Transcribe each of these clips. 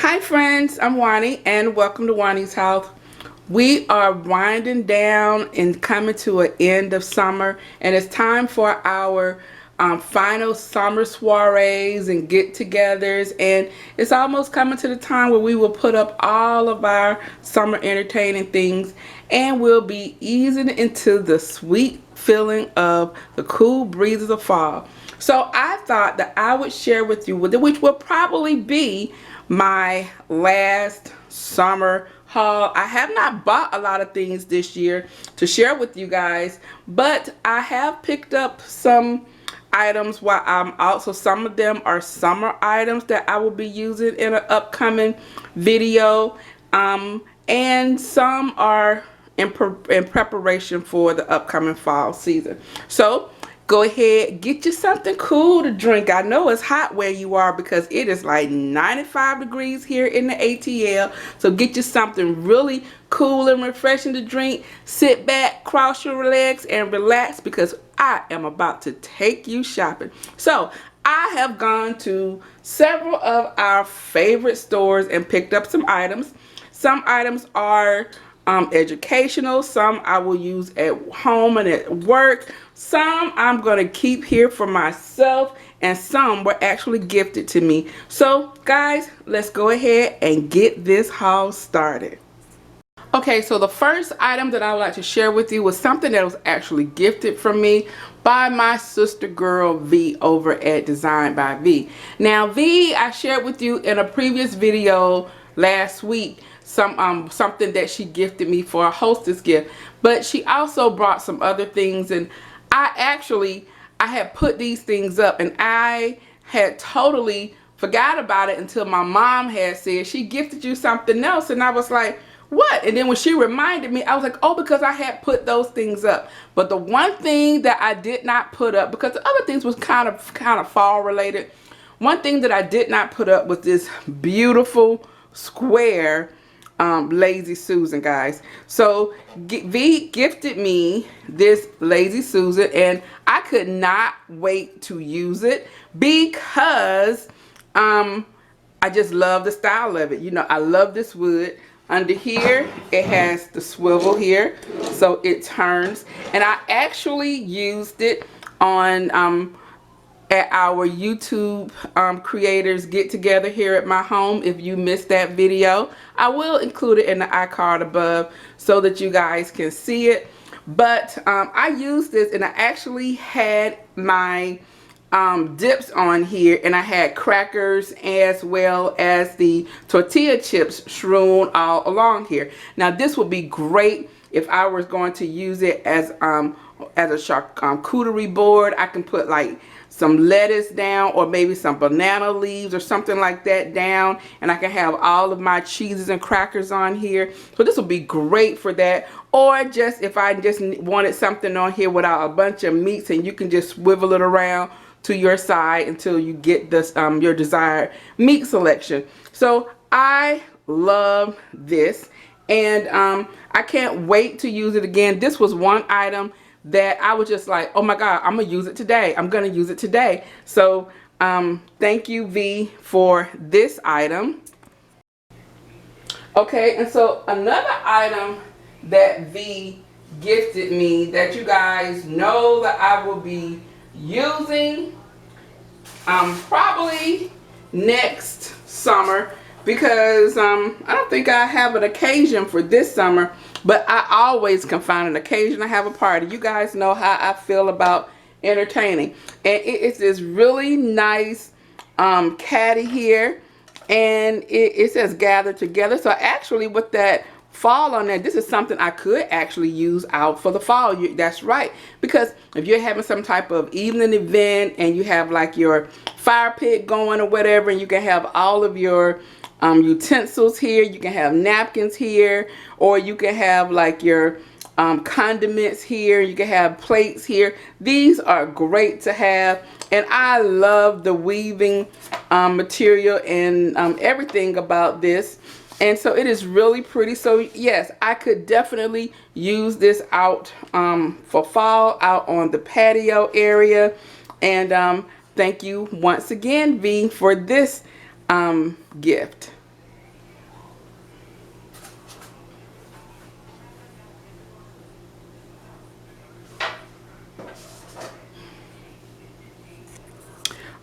Hi friends, I'm Juani and welcome to Juani's house. We are winding down and coming to an end of summer, and it's time for our final summer soirees and get-togethers, and it's almost coming to the time where we will put up all of our summer entertaining things, and we'll be easing into the sweet feeling of the cool breezes of fall. So I thought that I would share with you, which will probably be my last summer haul. I have not bought a lot of things this year to share with you guys, but I have picked up some items while I'm out. So some of them are summer items that I will be using in an upcoming video, and some are in preparation for the upcoming fall season. So go ahead, get you something cool to drink. I know it's hot where you are because it is like 95 degrees here in the ATL. So get you something really cool and refreshing to drink. Sit back, cross your legs, and relax because I am about to take you shopping. So I have gone to several of our favorite stores and picked up some items. Some items are educational, some I will use at home and at work, some I'm going to keep here for myself, and some were actually gifted to me. So guys, let's go ahead and get this haul started. Okay, so the first item that I would like to share with you was something that was actually gifted from me by my sister girl V over at Design by V. Now V, I shared with you in a previous video last week something that she gifted me for a hostess gift, but she also brought some other things, and I had put these things up and I had totally forgot about it until my mom had said she gifted you something else, and I was like, what? And then when she reminded me, I was like, oh, because I had put those things up. But the one thing that I did not put up, because the other things was kind of fall related, one thing that I did not put up was this beautiful square Lazy Susan, guys. So V gifted me this Lazy Susan, and I could not wait to use it because I just love the style of it. You know, I love this wood. Under here, it has the swivel here, so it turns, and I actually used it on at our YouTube creators get together here at my home. If you missed that video, I will include it in the iCard above so that you guys can see it. But I used this, and I actually had my dips on here, and I had crackers as well as the tortilla chips strewn all along here. Now this would be great if I was going to use it as a charcuterie board. I can put like some lettuce down, or maybe some banana leaves or something like that down, and I can have all of my cheeses and crackers on here. So this would be great for that. Or just if I just wanted something on here without a bunch of meats, and you can just swivel it around to your side until you get this your desired meat selection. So I love this, and I can't wait to use it again. This was one item that I was just like, oh my God, I'm gonna use it today. I'm gonna use it today. So thank you, V, for this item. Okay, and so another item that V gifted me that you guys know that I will be using probably next summer, because I don't think I have an occasion for this summer, but I always can find an occasion to have a party. You guys know how I feel about entertaining, and it's this really nice caddy here, and it says gather together. So actually with that fall on there, this is something I could actually use out for the fall. That's right, because if you're having some type of evening event and you have like your fire pit going or whatever, and you can have all of your utensils here, you can have napkins here, or you can have like your condiments here, you can have plates here. These are great to have, and I love the weaving material and everything about this. And so it is really pretty. So yes, I could definitely use this out for fall, out on the patio area. And thank you once again, V, for this gift.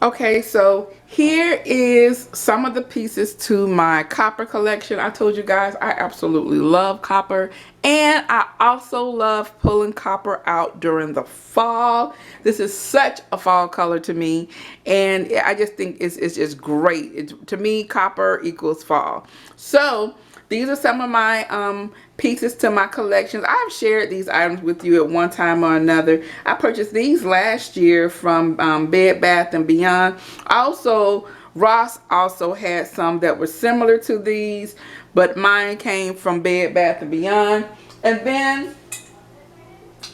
Okay, so here is some of the pieces to my copper collection. I told you guys I absolutely love copper, and I also love pulling copper out during the fall. This is such a fall color to me, and I just think it's just great. To me, copper equals fall. So these are some of my pieces to my collections. I've shared these items with you at one time or another. I purchased these last year from Bed Bath & Beyond. Also, Ross also had some that were similar to these, but mine came from Bed Bath & Beyond. And then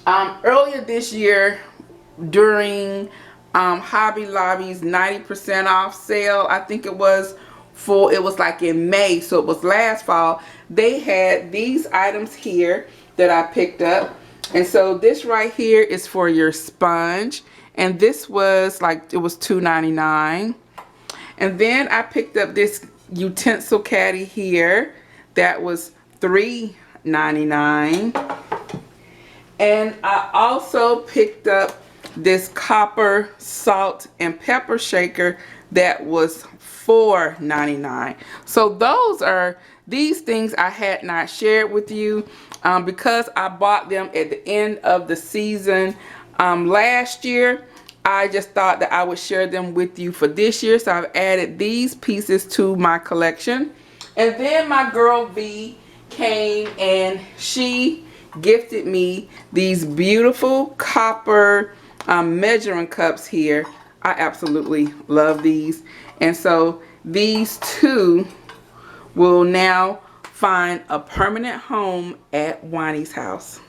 earlier this year, during Hobby Lobby's 90% off sale, I think it was like in May, so it was last fall, they had these items here that I picked up. And so this right here is for your sponge, and this was like, it was $2.99. And then I picked up this utensil caddy here that was $3.99. And I also picked up this copper salt and pepper shaker that was $4.99. So these things I had not shared with you because I bought them at the end of the season last year. I just thought that I would share them with you for this year. So I've added these pieces to my collection. And then my girl V came and she gifted me these beautiful copper measuring cups here. I absolutely love these. And so these two will now find a permanent home at Juani's house.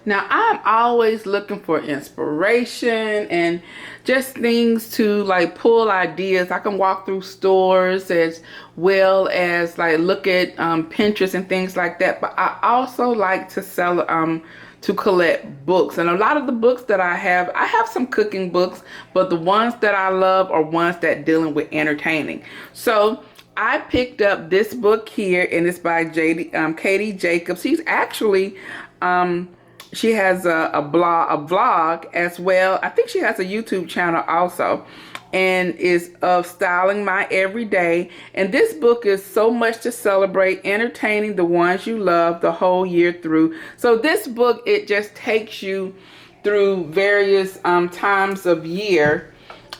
Now, I'm always looking for inspiration and just things to like pull ideas. I can walk through stores as well as like look at Pinterest and things like that. But I also like to collect books. And a lot of the books that I have some cooking books, but the ones that I love are ones that dealing with entertaining. So I picked up this book here, and it's by Katie Jacobs. She's actually she has a vlog as well. I think she has a YouTube channel also, and is of styling my everyday. And this book is so much to celebrate entertaining the ones you love the whole year through. So this book, it just takes you through various times of year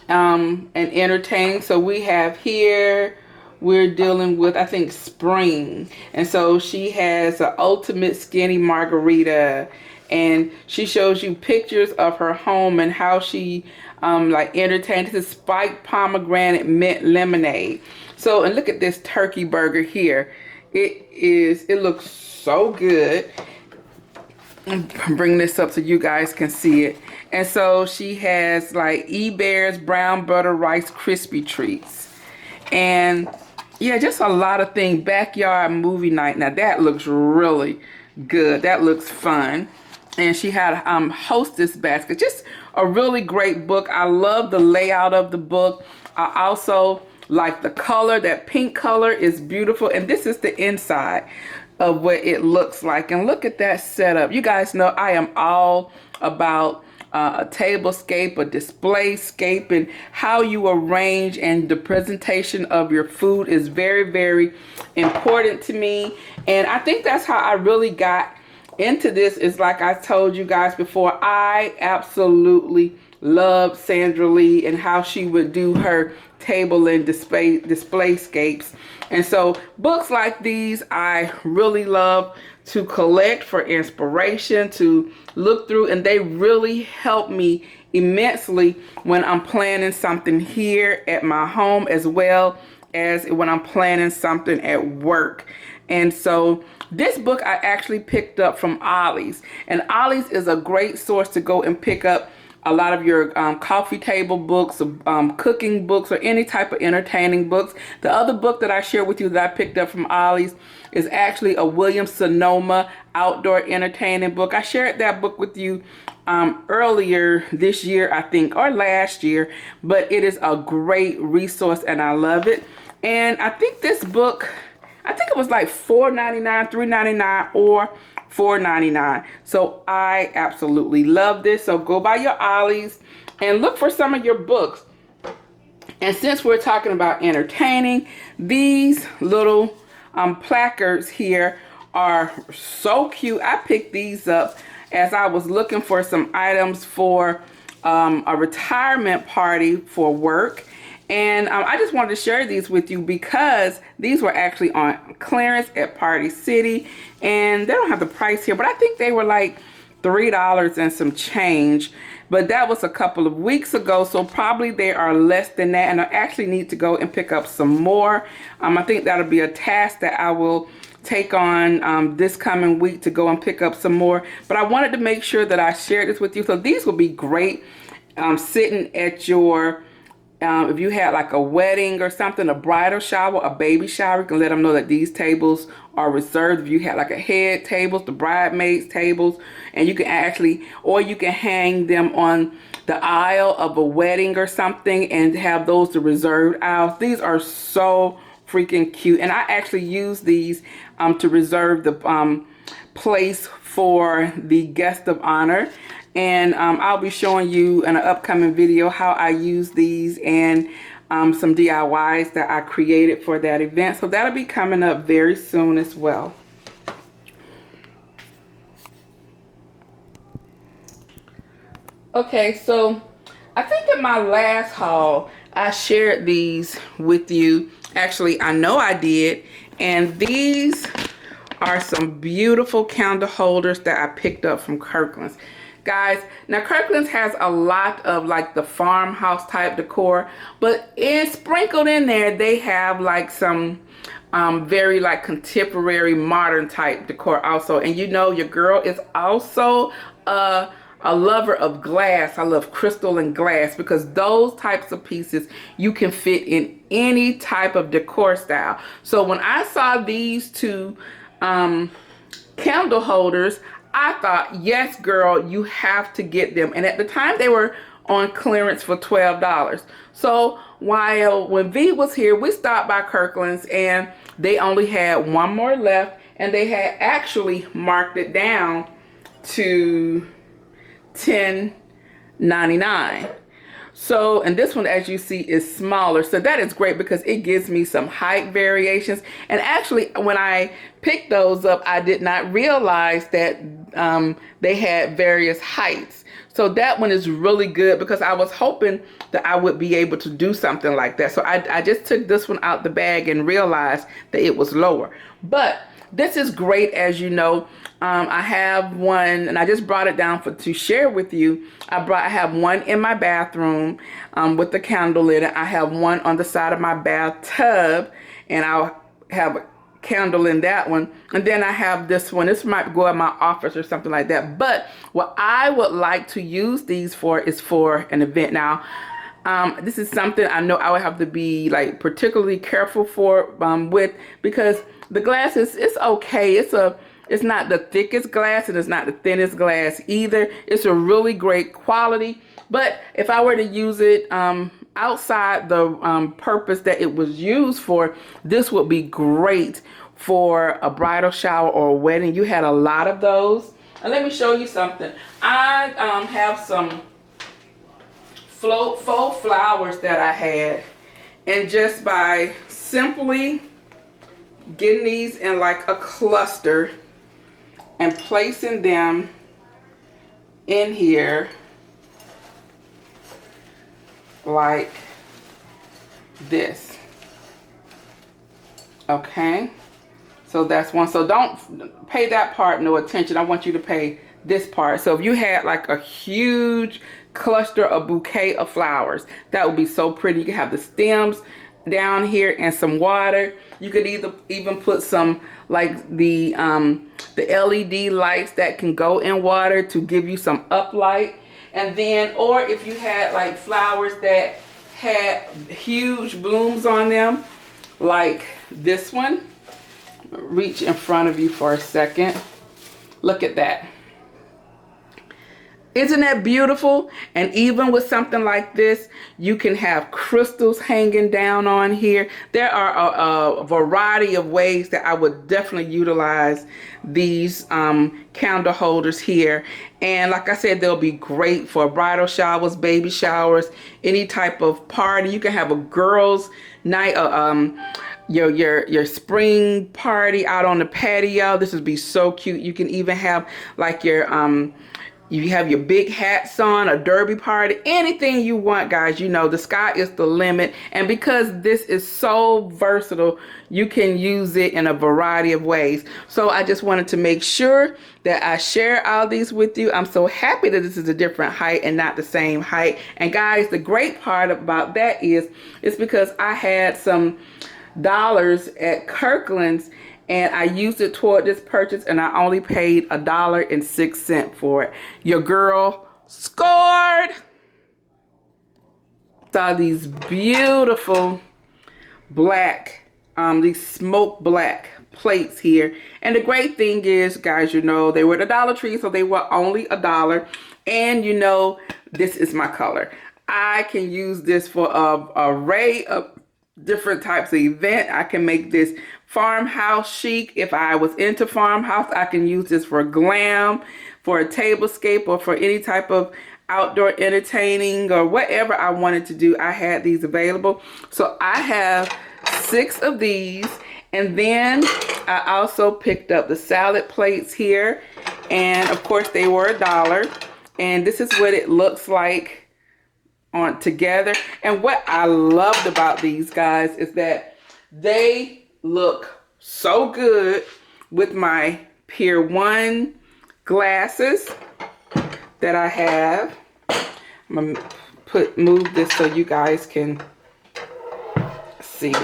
and entertaining. So we have here, we're dealing with, I think, spring. And so she has an ultimate skinny margarita, and she shows you pictures of her home and how she like entertained. This is spiked pomegranate mint lemonade. So, and look at this turkey burger here. It looks so good. Bring this up so you guys can see it. And so she has like E-Bear's brown butter rice crispy treats, and yeah, just a lot of things. Backyard movie night. Now that looks really good. That looks fun. And she had hostess basket. Just a really great book. I love the layout of the book. I also like the color. That pink color is beautiful. And this is the inside of what it looks like. And look at that setup. You guys know I am all about a tablescape, a displayscape, and how you arrange and the presentation of your food is very, very important to me. And I think that's how I really got into this. Is like I told you guys before, I absolutely love Sandra Lee and how she would do her table and displayscapes. And so books like these I really love to collect for inspiration, to look through, and they really help me immensely when I'm planning something here at my home as well as when I'm planning something at work. And so this book I actually picked up from Ollie's, and Ollie's is a great source to go and pick up a lot of your coffee table books, cooking books, or any type of entertaining books. The other book that I shared with you that I picked up from Ollie's is actually a Williams-Sonoma outdoor entertaining book. I shared that book with you earlier this year, I think, or last year, but it is a great resource and I love it. And I think this book, I think it was like $4.99, $3.99, or $4.99. So I absolutely love this. So go by your Ollie's and look for some of your books. And since we're talking about entertaining, these little placards here are so cute. I picked these up as I was looking for some items for a retirement party for work. And I just wanted to share these with you because these were actually on clearance at Party City. And they don't have the price here, but I think they were like $3 and some change. But that was a couple of weeks ago, so probably they are less than that. And I actually need to go and pick up some more. I think that'll be a task that I will take on this coming week, to go and pick up some more. But I wanted to make sure that I shared this with you. So these will be great sitting at your, if you had like a wedding or something, a bridal shower, a baby shower, you can let them know that these tables are reserved. If you had like a head tables, the bridesmaids tables, and you can actually, or you can hang them on the aisle of a wedding or something and have those the reserved aisles. These are so freaking cute. And I actually use these to reserve the place for the guest of honor. And I'll be showing you in an upcoming video how I use these and some DIYs that I created for that event. So that'll be coming up very soon as well. Okay, so I think in my last haul, I shared these with you. Actually, I know I did. And these are some beautiful candle holders that I picked up from Kirkland's. Guys, now Kirkland's has a lot of like the farmhouse type decor, but sprinkled in there, they have like some very like contemporary modern type decor also. And you know, your girl is also a lover of glass. I love crystal and glass because those types of pieces you can fit in any type of decor style. So when I saw these two candle holders, I thought, yes, girl, you have to get them. And at the time, they were on clearance for $12. So when V was here, we stopped by Kirkland's and they only had one more left. And they had actually marked it down to $10.99. So, and this one, as you see, is smaller. So that is great because it gives me some height variations. And actually, when I picked those up, I did not realize that they had various heights. So that one is really good because I was hoping that I would be able to do something like that. So I just took this one out the bag and realized that it was lower. But this is great, as you know. I have one, and I just brought it down to share with you. I have one in my bathroom with the candle in it. I have one on the side of my bathtub, and I'll have a candle in that one. And then I have this one. This might go in my office or something like that. But what I would like to use these for is for an event. Now, this is something I know I would have to be like particularly careful for with, because the glass it's okay. It's not the thickest glass and it's not the thinnest glass either. It's a really great quality. But if I were to use it outside the purpose that it was used for, this would be great for a bridal shower or a wedding. You had a lot of those. And let me show you something. I have some faux flowers that I had. And just by simply getting these in like a cluster and placing them in here like this. Okay, so that's one. So don't pay that part no attention. I want you to pay this part. So if you had like a huge cluster, a bouquet of flowers, that would be so pretty. You can have the stems down here and some water. You could even put some like the LED lights that can go in water to give you some uplight. And then, or if you had like flowers that had huge blooms on them, like this one. Reach in front of you for a second. Look at that. Isn't that beautiful? And even with something like this, you can have crystals hanging down on here. There are a variety of ways that I would definitely utilize these candle holders here. And like I said, they'll be great for bridal showers, baby showers, any type of party. You can have a girls' night, your spring party out on the patio. This would be so cute. You can even have like your you have your big hats on, a derby party, anything you want, guys. You know, the sky is the limit. And because this is so versatile, you can use it in a variety of ways. So I just wanted to make sure that I share all these with you. I'm so happy that this is a different height and not the same height. And guys, the great part about that is, it's because I had some dollars at Kirkland's and I used it toward this purchase, and I only paid $1.06 for it. Your girl scored. Saw these beautiful black, these smoke black plates here. And the great thing is, guys, you know, they were at the Dollar Tree, so they were only $1. And you know, this is my color. I can use this for a array of different types of event. I can make this farmhouse chic. If I was into farmhouse, I can use this for glam, for a tablescape, or for any type of outdoor entertaining or whatever I wanted to do. I had these available. So I have 6 of these. And then I also picked up the salad plates here. And of course they were $1. And this is what it looks like on together. And what I loved about these, guys, is that they look so good with my Pier 1 glasses that I have. I'm gonna move this so you guys can see.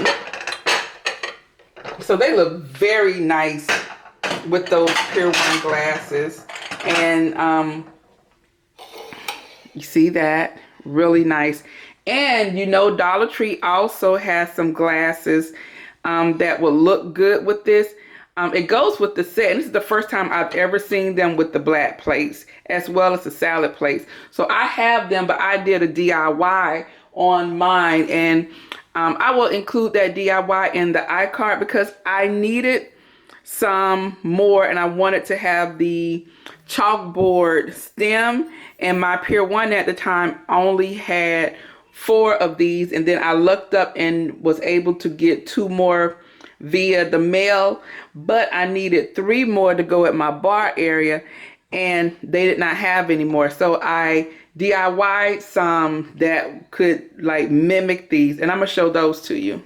So they look very nice with those Pier 1 glasses. And you see that? Really nice. And you know, Dollar Tree also has some glasses that will look good with this. It goes with the set, and this is the first time I've ever seen them with the black plates as well as the salad plates. So I have them, but I did a DIY on mine, and I will include that DIY in the iCard because I needed some more, and I wanted to have the chalkboard stem, and my Pier 1 at the time only had 4 of these, and then I looked up and was able to get 2 more via the mail, but I needed 3 more to go at my bar area, and they did not have any more. So I DIY'd some that could like mimic these, and I'm gonna show those to you.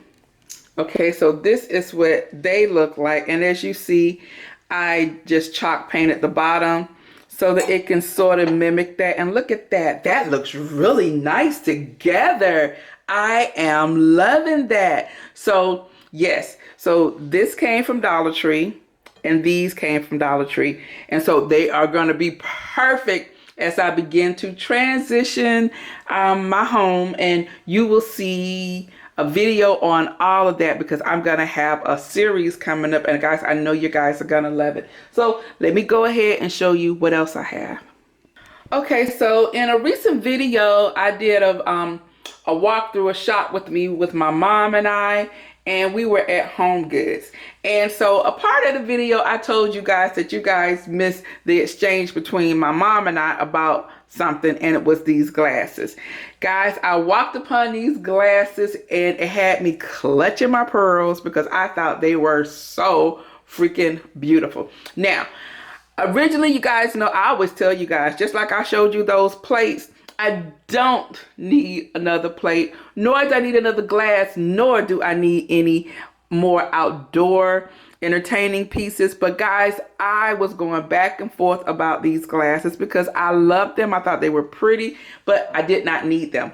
Okay, so this is what they look like, and as you see, I just chalk painted the bottom so that it can sort of mimic that. And look at that. That looks really nice together. I am loving that. So yes, so this came from Dollar Tree and these came from Dollar Tree. And so they are going to be perfect as I begin to transition my home, and you will see a video on all of that because I'm gonna have a series coming up, and guys, I know you guys are gonna love it. So let me go ahead and show you what else I have. Okay, so in a recent video I did a walk through a shop with my mom and I, and we were at Home Goods. And so a part of the video I told you guys that you guys missed the exchange between my mom and I about something, and it was these glasses. Guys, I walked upon these glasses and it had me clutching my pearls because I thought they were so freaking beautiful. Now, originally, you guys know, I always tell you guys, just like I showed you those plates, I don't need another plate, nor do I need another glass, nor do I need any more outdoor entertaining pieces. But guys, I was going back and forth about these glasses because I loved them. I thought they were pretty, but I did not need them.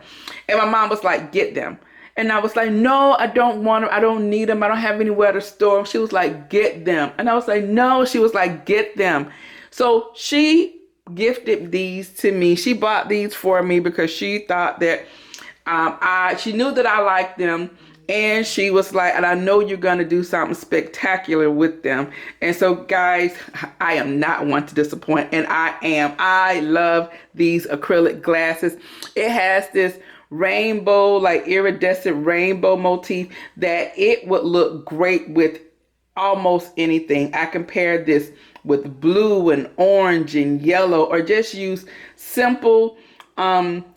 And my mom was like, get them. And I was like, no, I don't want them. I don't need them. I don't have anywhere to store them. She was like, get them. And I was like, no. She was like, get them. So she gifted these to me. She bought these for me because she thought that she knew that I liked them, And she was like, and I know you're going to do something spectacular with them. And so guys, I am not one to disappoint, and I love these acrylic glasses. It has this rainbow, like iridescent rainbow motif that it would look great with almost anything. I compared this with blue and orange and yellow, or just use simple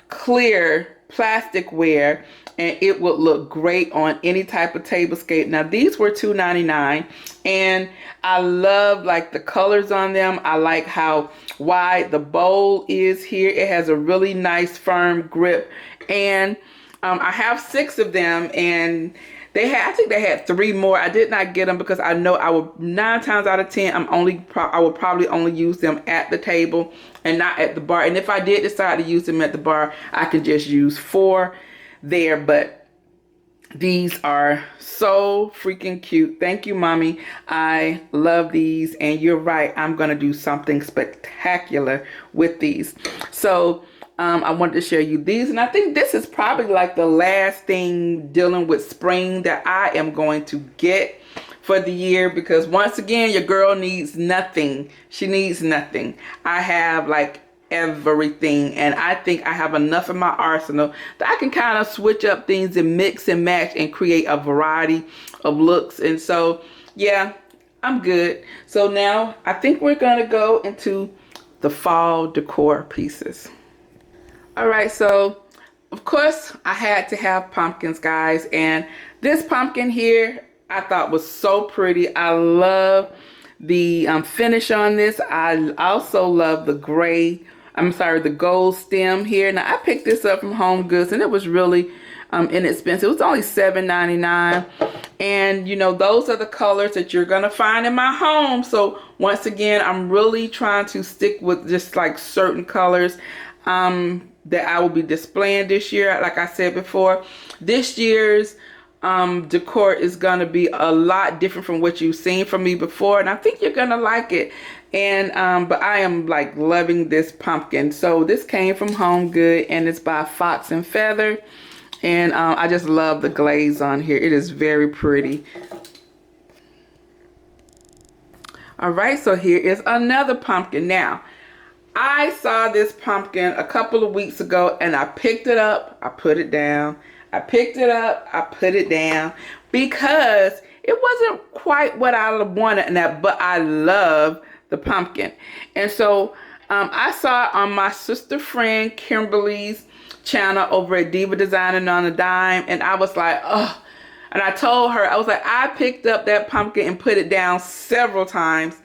clear plasticware, and it would look great on any type of tablescape. Now these were $2.99, and I love like the colors on them. I like how wide the bowl is here. It has a really nice firm grip, and I have 6 of them, and I think they had 3 more. I did not get them because I know I would 9 times out of 10 I would probably only use them at the table and not at the bar. And if I did decide to use them at the bar, I can just use 4 there. But these are so freaking cute. Thank you, Mommy. I love these, and you're right. I'm gonna do something spectacular with these. So I wanted to share you these, and I think this is probably like the last thing dealing with spring that I am going to get for the year, because once again, your girl needs nothing. She needs nothing. I have like everything, and I think I have enough in my arsenal that I can kind of switch up things and mix and match and create a variety of looks. And so yeah, I'm good. So now I think we're gonna go into the fall decor pieces. All right, so of course I had to have pumpkins, guys, and this pumpkin here I thought was so pretty. I love the finish on this. I also love the the gold stem here. Now I picked this up from Home Goods, and it was really inexpensive. It was only $7.99, and you know, those are the colors that you're gonna find in my home. So once again, I'm really trying to stick with just like certain colors that I will be displaying this year. Like I said before, this year's decor is going to be a lot different from what you've seen from me before, and I think you're going to like it. And but I am like loving this pumpkin. So this came from Home Good, and it's by Fox and Feather, and I just love the glaze on here. It is very pretty. All right, so here is another pumpkin. Now I saw this pumpkin a couple of weeks ago, and I picked it up, I put it down. I picked it up, I put it down, because it wasn't quite what I wanted, but I love the pumpkin. And so I saw it on my sister friend Kimberly's channel over at Diva Designing on a Dime, and I was like, oh. And I told her, I was like, I picked up that pumpkin and put it down several times.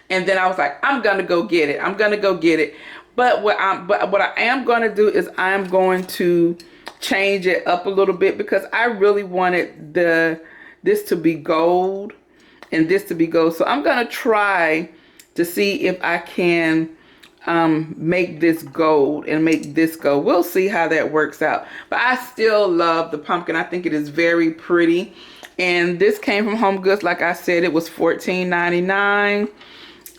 And then I was like, I'm gonna go get it. I'm gonna go get it. But what I am gonna do is I'm going to change it up a little bit, because I really wanted this to be gold and this to be gold. So I'm gonna try to see if I can make this gold and make this gold. We'll see how that works out. But I still love the pumpkin. I think it is very pretty. And this came from Home Goods. Like I said, it was $14.99.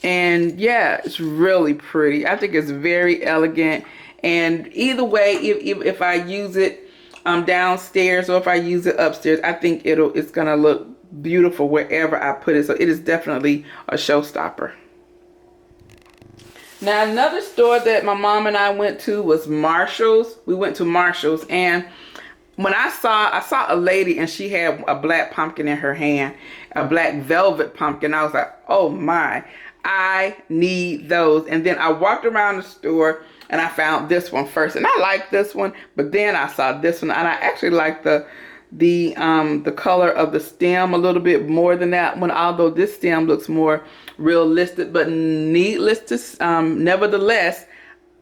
And yeah, it's really pretty. I think it's very elegant. And either way, if I use it downstairs or if I use it upstairs, I think it's gonna look beautiful wherever I put it. So it is definitely a showstopper. Now another store that my mom and I went to was Marshall's. We went to Marshall's, and when I saw a lady, and she had a black pumpkin in her hand, a black velvet pumpkin. I was like, oh my, I need those. And then I walked around the store and I found this one first, and I like this one, but then I saw this one, and I actually like the color of the stem a little bit more than that one, although this stem looks more realistic. But needless to nevertheless,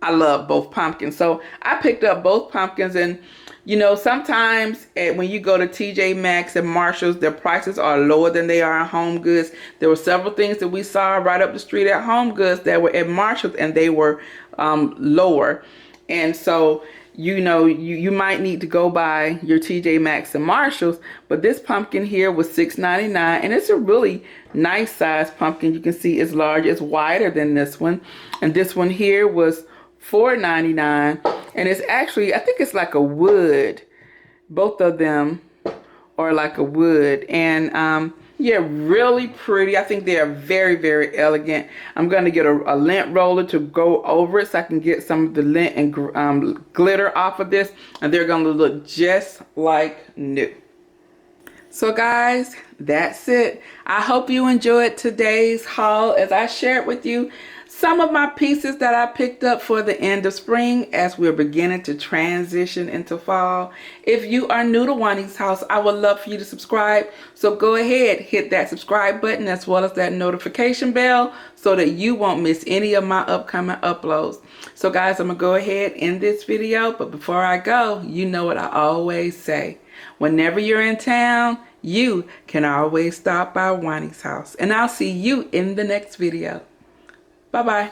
I love both pumpkins. So I picked up both pumpkins, and you know, sometimes when you go to TJ Maxx and Marshall's, their prices are lower than they are at Home Goods. There were several things that we saw right up the street at Home Goods that were at Marshall's, and they were lower. And so, you know, you might need to go by your TJ Maxx and Marshalls. But this pumpkin here was $6.99, and it's a really nice size pumpkin. You can see it's large. It's wider than this one. And this one here was $4.99, and it's actually, I think it's like a wood. Both of them or like a wood. And yeah, really pretty. I think they are very, very elegant. I'm going to get a lint roller to go over it so I can get some of the lint and glitter off of this, and they're going to look just like new. So guys, that's it. I hope you enjoyed today's haul as I shared with you some of my pieces that I picked up for the end of spring as we're beginning to transition into fall. If you are new to Juani's house, I would love for you to subscribe. So go ahead, hit that subscribe button as well as that notification bell so that you won't miss any of my upcoming uploads. So guys, I'm going to go ahead and end this video. But before I go, you know what I always say. Whenever you're in town, you can always stop by Juani's house. And I'll see you in the next video. Bye-bye.